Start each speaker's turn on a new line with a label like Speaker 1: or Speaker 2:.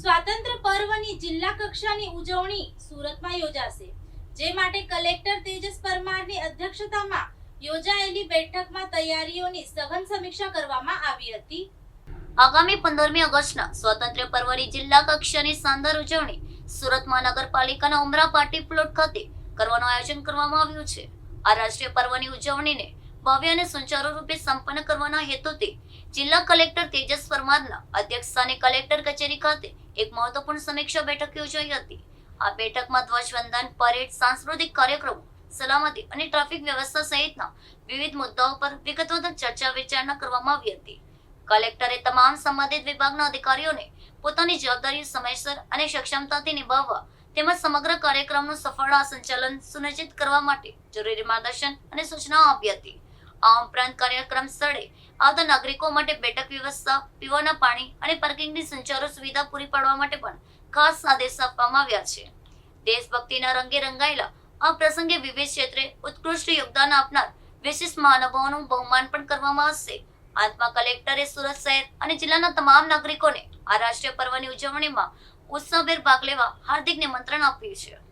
Speaker 1: સ્વાતંત્ર્ય પર્વની જિલ્લા કક્ષાની ઉજવણી સુરતમાં યોજાશે, જે માટે કલેક્ટર તેજસ પરમારની અધ્યક્ષતામાં યોજાયેલી બેઠકમાં તૈયારીઓની સઘન સમીક્ષા કરવામાં આવી હતી.
Speaker 2: આગામી 15મી ઓગસ્ટના સ્વાતંત્ર્ય પર્વની જિલ્લા કક્ષાની શાનદાર ઉજવણી સુરત મહાનગરપાલિકાના ઉમરા પાર્ટી પ્લોટ ખાતે કરવાનું આયોજન કરવામાં આવ્યું છે. આ રાષ્ટ્રીય પર્વની ઉજવણીને ભવ્ય અને સુચારુ રૂપે સંપન્ન કરવાના હેતુથી જિલ્લા કલેક્ટર તેજસ પરમારના અધ્યક્ષસ્થાને કલેક્ટર કચેરી ખાતે એક મહત્વપૂર્ણ સમીક્ષા બેઠક યોજાઈ હતી. આ બેઠકમાં ધ્વજવંદન, પરેડ, સાંસ્કૃતિક કાર્યક્રમો, સલામતી અને ટ્રાફિક વ્યવસ્થા સહિતના વિવિધ મુદ્દાઓ પર વિગતવાર ચર્ચા વિચારણા કરવામાં આવી હતી. કલેક્ટરે તમામ સંબંધિત વિભાગના અધિકારીઓને પોતાની જવાબદારીઓ સમયસર અને સક્ષમતાથી નિભાવવા તેમજ સમગ્ર કાર્યક્રમનું સફળ સંચાલન સુનિશ્ચિત કરવા માટે જરૂરી માર્ગદર્શન અને સૂચનાઓ આપી હતી. આ ઉપરાંત કાર્યક્રમ સ્થળે આવતા નાગરિકો માટે બેઠક વ્યવસ્થા, પીવાના પાણી અને પાર્કિંગની સુચારુ સુવિધા પૂરી પાડવા માટે પણ ખાસ આદેશ આપવામાં આવ્યા છે. દેશભક્તિના રંગે રંગાયેલા આ પ્રસંગે વિવિધ ક્ષેત્રે ઉત્કૃષ્ટ યોગદાન આપનાર વિશિષ્ટ મહાનુભાવોનું બહુમાન પણ કરવામાં આવશે. અંતમાં કલેક્ટરે સુરત શહેર અને જિલ્લાના તમામ નાગરિકોને આ રાષ્ટ્રીય પર્વની ઉજવણીમાં ઉત્સાહભેર ભાગ લેવા હાર્દિક નિમંત્રણ આપ્યું છે.